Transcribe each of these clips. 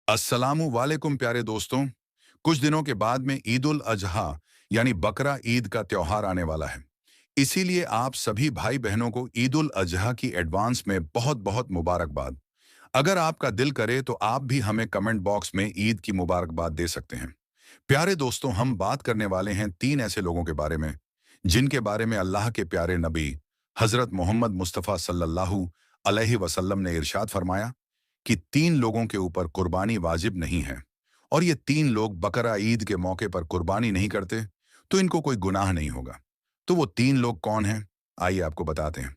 अस्सलामु वालेकुम प्यारे दोस्तों। कुछ दिनों के बाद में ईद उल अजहा यानी बकरा ईद का त्योहार आने वाला है। इसीलिए आप सभी भाई बहनों को ईद उल अजहा की एडवांस में बहुत बहुत मुबारकबाद। अगर आपका दिल करे तो आप भी हमें कमेंट बॉक्स में ईद की मुबारकबाद दे सकते हैं। प्यारे दोस्तों, हम बात करने वाले हैं तीन ऐसे लोगों के बारे में जिनके बारे में अल्लाह के प्यारे नबी हजरत मोहम्मद मुस्तफ़ा सल्लल्लाहु अलैहि वसल्लम ने इरशाद फरमाया कि तीन लोगों के ऊपर कुर्बानी वाजिब नहीं है, और ये तीन लोग बकरा ईद के मौके पर कुर्बानी नहीं करते तो इनको कोई गुनाह नहीं होगा। तो वो तीन लोग कौन हैं? आइए आपको बताते हैं।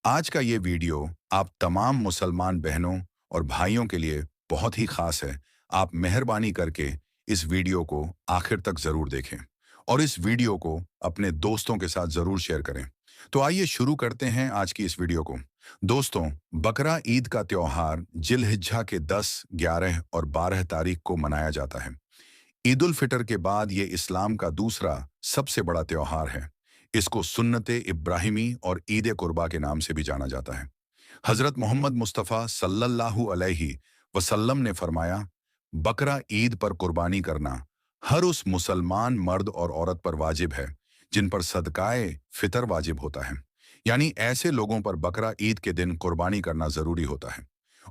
आज का ये वीडियो आप तमाम मुसलमान बहनों और भाइयों के लिए बहुत ही खास है। आप मेहरबानी करके इस वीडियो को आखिर तक जरूर देखें और इस वीडियो को अपने दोस्तों के साथ जरूर शेयर करें। तो आइए शुरू करते हैं आज की इस वीडियो को। दोस्तों, बकरा ईद का त्योहार जिलहिज्जा के 10, 11 और 12 तारीख को मनाया जाता है। ईद उल फितर के बाद ये इस्लाम का दूसरा सबसे बड़ा त्योहार है। इसको सुन्नते इब्राहिमी और ईद कुर्बा के नाम से भी जाना जाता है। हजरत मोहम्मद मुस्तफ़ा सल्लल्लाहु अलैहि वसल्लम ने फरमाया, बकरा ईद पर कुर्बानी करना हर उस मुसलमान मर्द और औरत पर वाजिब है जिन पर सदकाए फितर वाजिब होता है। यानी ऐसे लोगों पर बकरा ईद के दिन कुर्बानी करना जरूरी होता है।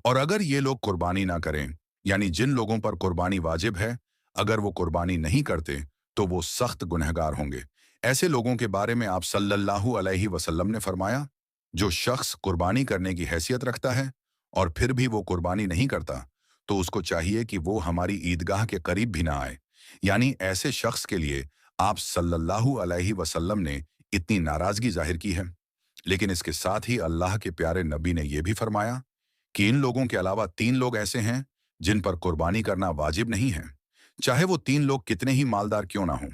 और अगर ये लोग कुर्बानी ना करें, यानी जिन लोगों पर कुर्बानी वाजिब है, अगर वो कुर्बानी नहीं करते तो वो सख्त गुनहगार होंगे। ऐसे लोगों के बारे में आप सल्लल्लाहु अलैहि वसल्लम ने फरमाया, जो शख्स कुर्बानी करने की हैसियत रखता है और फिर भी वो कुर्बानी नहीं करता तो उसको चाहिए कि वो हमारी ईदगाह के करीब भी ना आए। यानी ऐसे शख्स के लिए आप सल्लल्लाहु अलैहि वसल्लम ने इतनी नाराजगी जाहिर की है। लेकिन इसके साथ ही अल्लाह के प्यारे नबी ने यह भी फरमाया कि इन लोगों के अलावा तीन लोग ऐसे हैं जिन पर कुर्बानी करना वाजिब नहीं है। चाहे वो तीन लोग कितने ही मालदार क्यों ना हों,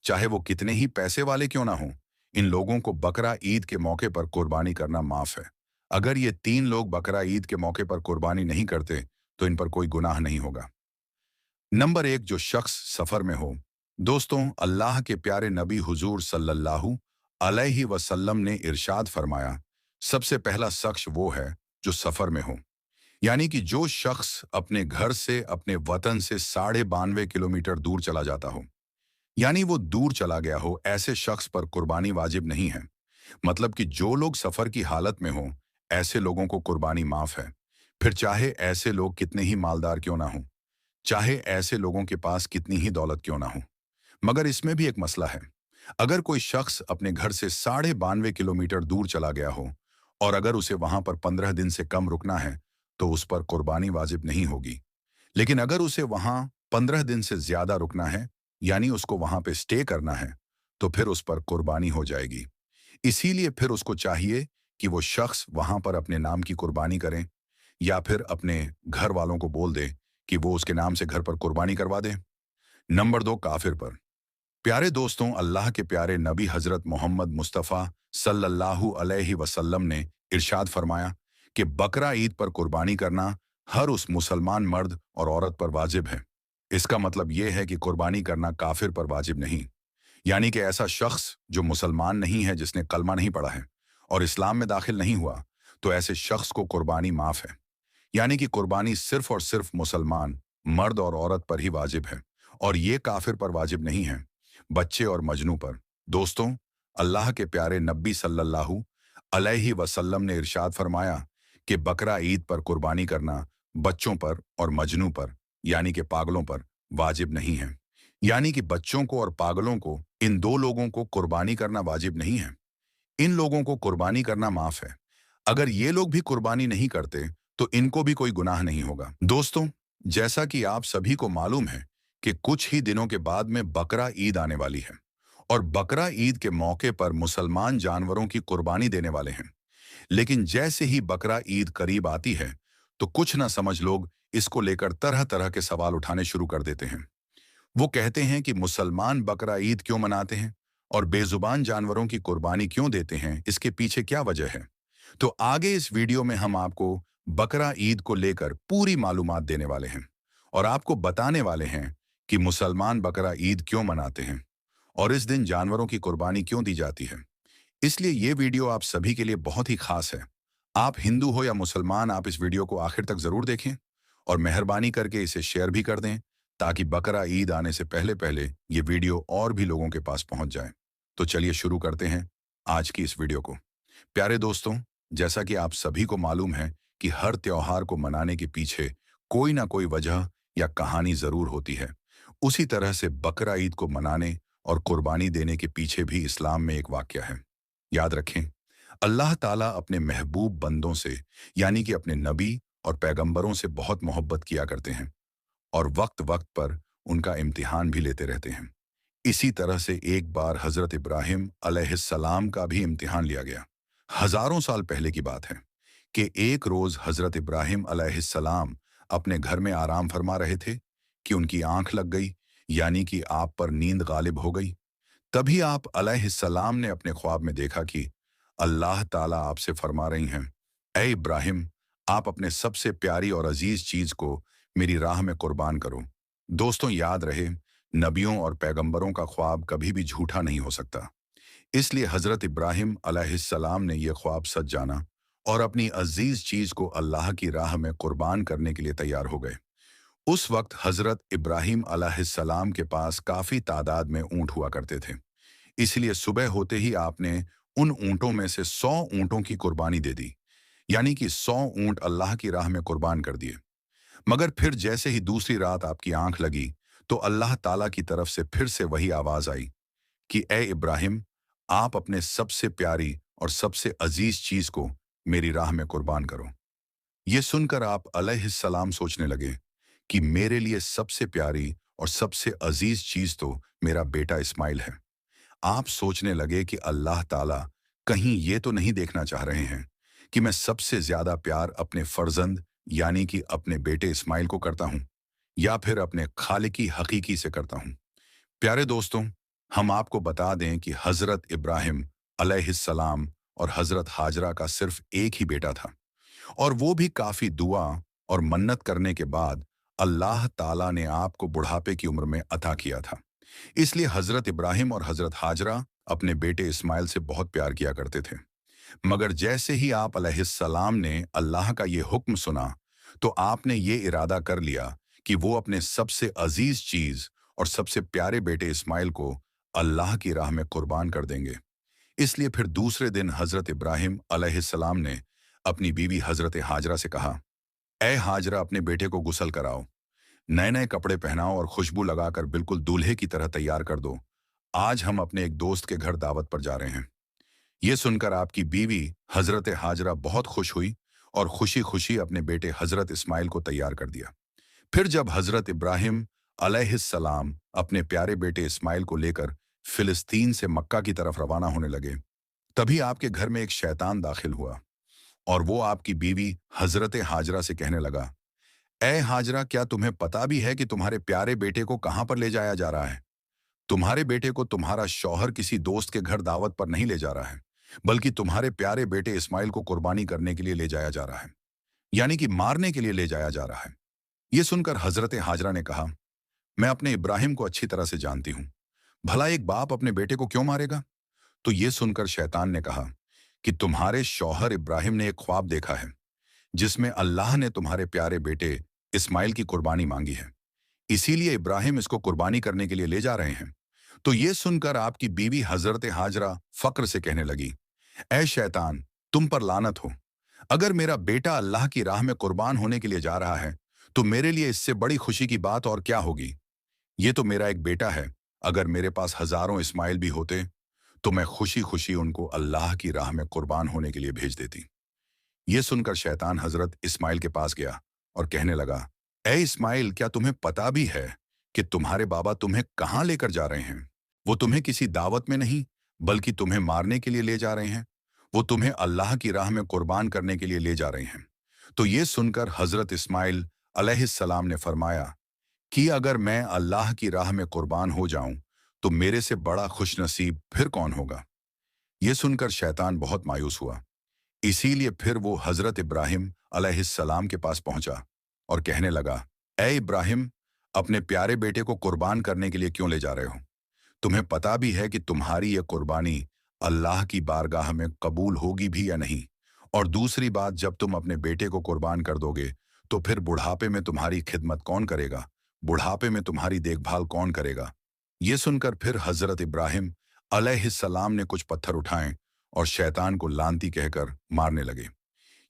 चाहे वो कितने ही पैसे वाले क्यों ना हों, इन लोगों को बकरा ईद के मौके पर कुर्बानी करना माफ है। अगर ये तीन लोग बकरा ईद के मौके पर कुर्बानी नहीं करते तो इन पर कोई गुनाह नहीं होगा। नंबर एक, जो शख्स सफर में हो। दोस्तों, अल्लाह के प्यारे नबी हुजूर सल्लल्लाहु अलैहि वसल्लम ने इरशाद फरमाया, सबसे पहला शख्स वो है जो सफर में हो। यानी कि जो शख्स अपने घर से, अपने वतन से 92.5 किलोमीटर दूर चला जाता हो, यानी वो दूर चला गया हो, ऐसे शख्स पर कुर्बानी वाजिब नहीं है। मतलब कि जो लोग सफर की हालत में हो, ऐसे लोगों को कुर्बानी माफ है। फिर चाहे ऐसे लोग कितने ही मालदार क्यों ना हो, चाहे ऐसे लोगों के पास कितनी ही दौलत क्यों ना हो। मगर इसमें भी एक मसला है। अगर कोई शख्स अपने घर से 92.5 किलोमीटर दूर चला गया हो और अगर उसे वहां पर 15 दिन से कम रुकना है तो उस पर कुर्बानी वाजिब नहीं होगी। लेकिन अगर उसे वहां 15 दिन से ज्यादा रुकना है, यानी उसको वहां पे स्टे करना है, तो फिर उस पर कुर्बानी हो जाएगी। इसीलिए फिर उसको चाहिए कि वो शख्स वहां पर अपने नाम की कुर्बानी करें या फिर अपने घर वालों को बोल दे कि वो उसके नाम से घर पर कुर्बानी करवा दें। नंबर दो, काफिर पर। प्यारे दोस्तों, अल्लाह के प्यारे नबी हजरत मोहम्मद मुस्तफ़ा सल्लल्लाहु अलैहि वसल्लम ने इरशाद फरमाया कि बकरा ईद पर कुर्बानी करना हर उस मुसलमान मर्द और औरत पर वाजिब है। इसका मतलब यह है कि कुर्बानी करना काफिर पर वाजिब नहीं। यानी कि ऐसा शख्स जो मुसलमान नहीं है, जिसने कलमा नहीं पढ़ा है और इस्लाम में दाखिल नहीं हुआ, तो ऐसे शख्स को कुर्बानी माफ है। यानी कि कुर्बानी सिर्फ और सिर्फ मुसलमान मर्द और औरत पर ही वाजिब है और ये काफिर पर वाजिब नहीं है, बच्चे और मजनू पर। दोस्तों, अल्लाह के प्यारे नबी सल्लल्लाहु अलैहि वसल्लम ने इरशाद फरमाया कि बकरा ईद पर कुर्बानी करना बच्चों पर और मजनू पर, यानी कि पागलों पर, वाजिब नहीं है। यानी कि बच्चों को और पागलों को, इन दो लोगों को कुर्बानी करना वाजिब नहीं है। इन लोगों को कुर्बानी करना माफ है। अगर ये लोग भी कुर्बानी नहीं करते तो इनको भी कोई गुनाह नहीं होगा। दोस्तों, जैसा कि आप सभी को मालूम है कि कुछ ही दिनों के बाद में बकरा ईद आने वाली है और बकरा ईद के मौके पर मुसलमान जानवरों की कुर्बानी देने वाले हैं। लेकिन जैसे ही बकरा ईद करीब आती है तो कुछ ना समझ लोग इसको लेकर तरह तरह के सवाल उठाने शुरू कर देते हैं। वो कहते हैं कि मुसलमान बकरा ईद क्यों मनाते हैं और बेजुबान जानवरों की कुर्बानी क्यों देते हैं, इसके पीछे क्या वजह है। तो आगे इस वीडियो में हम आपको बकरा ईद को लेकर पूरी मालूमात देने वाले हैं और आपको बताने वाले हैं कि मुसलमान बकरा ईद क्यों मनाते हैं और इस दिन जानवरों की कुर्बानी क्यों दी जाती है। इसलिए ये वीडियो आप सभी के लिए बहुत ही खास है। आप हिंदू हो या मुसलमान, आप इस वीडियो को आखिर तक जरूर देखें और मेहरबानी करके इसे शेयर भी कर दें ताकि बकरा ईद आने से पहले पहले ये वीडियो और भी लोगों के पास पहुंच जाए। तो चलिए शुरू करते हैं आज की इस वीडियो को। प्यारे दोस्तों, जैसा कि आप सभी को मालूम है कि हर त्योहार को मनाने के पीछे कोई ना कोई वजह या कहानी जरूर होती है। उसी तरह से बकरा ईद को मनाने और कुर्बानी देने के पीछे भी इस्लाम में एक वाकया है। याद रखें, अल्लाह ताला अपने महबूब बंदों से यानी कि अपने नबी और पैगंबरों से बहुत मोहब्बत किया करते हैं और वक्त वक्त पर उनका इम्तिहान भी लेते रहते हैं। इसी तरह से एक बार हजरत इब्राहिम अलैहिस्सलाम का भी इम्तिहान लिया गया। हजारों साल पहले की बात है कि एक रोज हजरत इब्राहिम अलैहिस्सलाम अपने घर में आराम फरमा रहे थे कि उनकी आंख लग गई, यानी कि आप पर नींद गालिब हो गई। तभी आप अलैहिस्सलाम ने अपने ख्वाब में देखा कि अल्लाह ताला आपसे फरमा रही हैं, ए इब्राहिम, आप अपने सबसे प्यारी और अजीज चीज को मेरी राह में कुर्बान करो। दोस्तों, याद रहे, नबियों और पैगंबरों का ख्वाब कभी भी झूठा नहीं हो सकता। इसलिए हजरत इब्राहिम अलैहिस्सलाम ने यह ख्वाब सच जाना और अपनी अजीज चीज को अल्लाह की राह में कुर्बान करने के लिए तैयार हो गए। उस वक्त हजरत इब्राहिम अलैहिस्सलाम के पास काफी तादाद में ऊंट हुआ करते थे। इसलिए सुबह होते ही आपने उन ऊंटों में से 100 ऊंटों की कुर्बानी दे दी, यानी कि 100 ऊंट अल्लाह की राह में कुर्बान कर दिए। मगर फिर जैसे ही दूसरी रात आपकी आंख लगी तो अल्लाह ताला की तरफ से फिर से वही आवाज आई कि ए इब्राहिम, आप अपने सबसे प्यारी और सबसे अजीज चीज को मेरी राह में कुर्बान करो। ये सुनकर आप अलैहिस्सलाम सोचने लगे कि मेरे लिए सबसे प्यारी और सबसे अजीज चीज तो मेरा बेटा इस्माइल है। आप सोचने लगे कि अल्लाह ताला कहीं ये तो नहीं देखना चाह रहे हैं कि मैं सबसे ज्यादा प्यार अपने फर्जंद यानी कि अपने बेटे इस्माइल को करता हूं या फिर अपने खालिकी हकीकी से करता हूं। प्यारे दोस्तों, हम आपको बता दें कि हजरत इब्राहिम अलैहिस्सलाम और हजरत हाजरा का सिर्फ एक ही बेटा था और वो भी काफी दुआ और मन्नत करने के बाद अल्लाह ताला ने आपको बुढ़ापे की उम्र में अता किया था। इसलिए हजरत इब्राहिम और हजरत हाजरा अपने बेटे इस्माइल से बहुत प्यार किया करते थे। मगर जैसे ही आप अलैहिस्सलाम ने अल्लाह का ये हुक्म सुना तो आपने ये इरादा कर लिया कि वो अपने सबसे अजीज चीज और सबसे प्यारे बेटे इस्माइल को अल्लाह की राह में कुर्बान कर देंगे। इसलिए फिर दूसरे दिन हजरत इब्राहिम अलैहिस्सलाम ने अपनी बीवी हजरत हाजरा से कहा, ए हाजरा, अपने बेटे को गुस्ल कराओ, नए नए कपड़े पहनाओ और खुशबू लगाकर बिल्कुल दूल्हे की तरह तैयार कर दो। आज हम अपने एक दोस्त के घर दावत पर जा रहे हैं। ये सुनकर आपकी बीवी हजरत हाजरा बहुत खुश हुई और खुशी खुशी अपने बेटे हजरत इस्माइल को तैयार कर दिया। फिर जब हजरत इब्राहिम अलैहिस्सलाम अपने प्यारे बेटे इस्माइल को लेकर फिलिस्तीन से मक्का की तरफ रवाना होने लगे, तभी आपके घर में एक शैतान दाखिल हुआ और वो आपकी बीवी हजरत हाजरा से कहने लगा, ए हाजरा, क्या तुम्हें पता भी है कि तुम्हारे प्यारे बेटे को कहां पर ले जाया जा रहा है? तुम्हारे बेटे को तुम्हारा शौहर किसी दोस्त के घर दावत पर नहीं ले जा रहा है, बल्कि तुम्हारे प्यारे बेटे इस्माइल को कुर्बानी करने के लिए ले जाया जा रहा है, यानी कि मारने के लिए ले जाया जा रहा है। ये सुनकर हजरत हाजरा ने कहा, मैं अपने इब्राहिम को अच्छी तरह से जानती हूँ, भला एक बाप अपने बेटे को क्यों मारेगा? तो ये सुनकर शैतान ने कहा कि तुम्हारे शौहर इब्राहिम ने एक ख्वाब देखा है जिसमें अल्लाह ने तुम्हारे प्यारे बेटे इस्माइल की कुर्बानी मांगी है, इसीलिए इब्राहिम इसको कुर्बानी करने के लिए ले जा रहे हैं। तो ये सुनकर आपकी बीवी हजरत हाजरा फक्र से कहने लगी, ऐ शैतान, तुम पर लानत हो। अगर मेरा बेटा अल्लाह की राह में कुर्बान होने के लिए जा रहा है तो मेरे लिए इससे बड़ी खुशी की बात और क्या होगी। ये तो मेरा एक बेटा है, अगर मेरे पास हजारों इस्माइल भी होते तो मैं खुशी खुशी उनको अल्लाह की राह में कुर्बान होने के लिए भेज देती। ये सुनकर शैतान हजरत इस्माइल के पास गया और कहने लगा, ए इस्माइल, क्या तुम्हें पता भी है कि तुम्हारे बाबा तुम्हें कहाँ लेकर जा रहे हैं? वो तुम्हें किसी दावत में नहीं बल्कि तुम्हें मारने के लिए ले जा रहे हैं। वो तुम्हें अल्लाह की राह में कुर्बान करने के लिए ले जा रहे हैं। तो ये सुनकर हजरत इस्माइल अलैहिस्सलाम ने फरमाया कि अगर मैं अल्लाह की राह में कुर्बान हो जाऊं तो मेरे से बड़ा खुशनसीब फिर कौन होगा। ये सुनकर शैतान बहुत मायूस हुआ। इसीलिए फिर वो हजरत इब्राहिम अलैहिस्सलाम के पास पहुंचा और कहने लगा, ए इब्राहिम, अपने प्यारे बेटे को कुर्बान करने के लिए क्यों ले जा रहे हो? तुम्हें पता भी है कि तुम्हारी यह कुर्बानी अल्लाह की बारगाह में कबूल होगी भी या नहीं? और दूसरी बात, जब तुम अपने बेटे को कुर्बान कर दोगे तो फिर बुढ़ापे में तुम्हारी खिदमत कौन करेगा? बुढ़ापे में तुम्हारी देखभाल कौन करेगा? ये सुनकर फिर हजरत इब्राहिम अलैहिस्सलाम ने कुछ पत्थर उठाए और शैतान को लानती कहकर मारने लगे।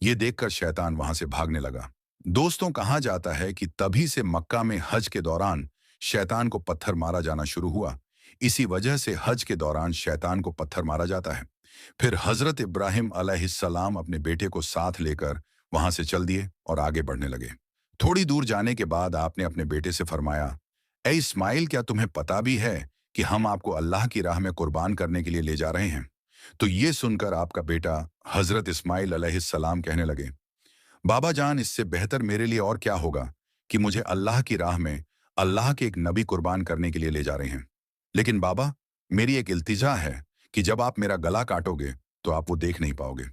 ये देखकर शैतान वहां से भागने लगा। दोस्तों, कहा जाता है कि तभी से मक्का में हज के दौरान शैतान को पत्थर मारा जाना शुरू हुआ। इसी वजह से हज के दौरान शैतान को पत्थर मारा जाता है। फिर हजरत इब्राहिम अलैहिस्सलाम अपने बेटे को साथ लेकर वहां से चल दिए और आगे बढ़ने लगे। थोड़ी दूर जाने के बाद आपने अपने बेटे से फरमाया, ए इस्माइल, क्या तुम्हें पता भी है कि हम आपको अल्लाह की राह में कुर्बान करने के लिए ले जा रहे हैं? तो ये सुनकर आपका बेटा हजरत इस्माइल अलैहिस्सलाम कहने लगे, बाबा जान, इससे बेहतर मेरे लिए और क्या होगा कि मुझे अल्लाह की राह में अल्लाह के एक नबी कुर्बान करने के लिए ले जा रहे हैं। लेकिन बाबा, मेरी एक इल्तिजा है कि जब आप मेरा गला काटोगे तो आप वो देख नहीं पाओगे।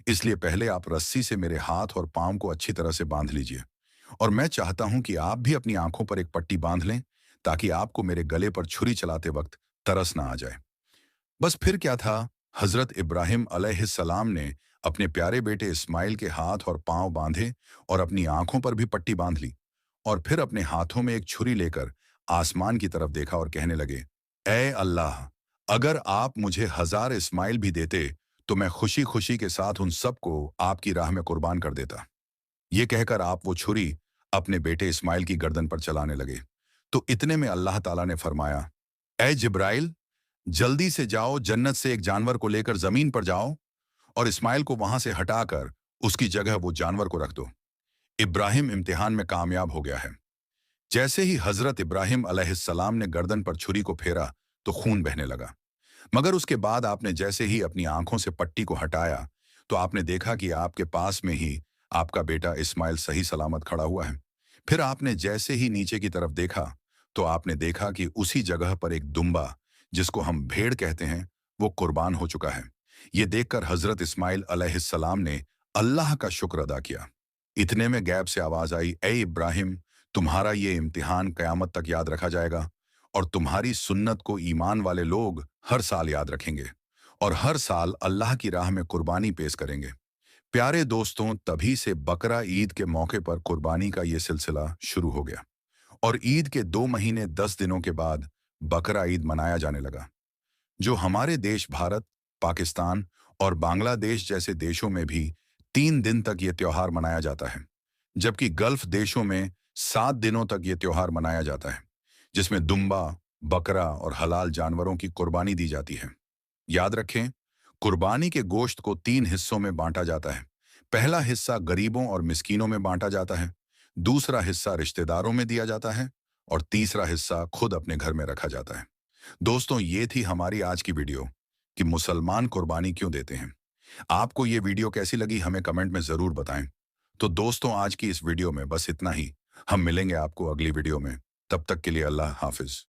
इसलिए पहले आप रस्सी से मेरे हाथ और पांव को अच्छी तरह से बांध लीजिए, और मैं चाहता हूं कि आप भी अपनी आंखों पर एक पट्टी बांध लें ताकि आपको मेरे गले पर छुरी चलाते वक्त तरस ना आ जाए। बस फिर क्या था, हजरत इब्राहिम अलैहिस्सलाम ने अपने प्यारे बेटे इस्माइल के हाथ और पांव बांधे और अपनी आंखों पर भी पट्टी बांध ली, और फिर अपने हाथों में एक छुरी लेकर आसमान की तरफ देखा और कहने लगे, ए अल्लाह, अगर आप मुझे 1000 इस्माइल भी देते तो मैं खुशी खुशी के साथ उन सबको आपकी राह में कुर्बान कर देता। ये कहकर आप वो छुरी अपने बेटे इस्माइल की गर्दन पर चलाने लगे। तो इतने में अल्लाह ताला ने फरमाया, ए जिब्राइल, जल्दी से जाओ, जन्नत से एक जानवर को लेकर जमीन पर जाओ और इस्माइल को वहां से हटाकर उसकी जगह वो जानवर को रख दो। इब्राहिम इम्तिहान में कामयाब हो गया है। जैसे ही हजरत इब्राहिम अलैहिस्सलाम ने गर्दन पर छुरी को फेरा तो खून बहने लगा। मगर उसके बाद आपने जैसे ही अपनी आंखों से पट्टी को हटाया तो आपने देखा कि आपके पास में ही आपका बेटा इस्माइल सही सलामत खड़ा हुआ है। फिर आपने जैसे ही नीचे की तरफ देखा तो आपने देखा कि उसी जगह पर एक दुम्बा, जिसको हम भेड़ कहते हैं, वो कुर्बान हो चुका है। ये देखकर हजरत इस्माइल अलैहिस्सलाम ने अल्लाह का शुक्र अदा किया। इतने में गैब से आवाज आई, ए इब्राहिम, तुम्हारा ये इम्तिहान कयामत तक याद रखा जाएगा, और तुम्हारी सुन्नत को ईमान वाले लोग हर साल याद रखेंगे और हर साल अल्लाह की राह में कुर्बानी पेश करेंगे। प्यारे दोस्तों, तभी से बकरा ईद के मौके पर कुर्बानी का ये सिलसिला शुरू हो गया, और ईद के 2 महीने 10 दिनों के बाद बकरा ईद मनाया जाने लगा, जो हमारे देश भारत, पाकिस्तान और बांग्लादेश जैसे देशों में भी 3 दिन तक ये त्योहार मनाया जाता है, जबकि गल्फ देशों में 7 दिनों तक ये त्योहार मनाया जाता है, जिसमें दुम्बा, बकरा और हलाल जानवरों की कुर्बानी दी जाती है। याद रखें, कुर्बानी के गोश्त को 3 हिस्सों में बांटा जाता है। पहला हिस्सा गरीबों और मिस्कीनों में बांटा जाता है, दूसरा हिस्सा रिश्तेदारों में दिया जाता है, और तीसरा हिस्सा खुद अपने घर में रखा जाता है। दोस्तों, ये थी हमारी आज की वीडियो कि मुसलमान कुर्बानी क्यों देते हैं। आपको ये वीडियो कैसी लगी हमें कमेंट में जरूर बताएं। तो दोस्तों, आज की इस वीडियो में बस इतना ही। हम मिलेंगे आपको अगली वीडियो में। तब तक के लिए अल्लाह हाफिज।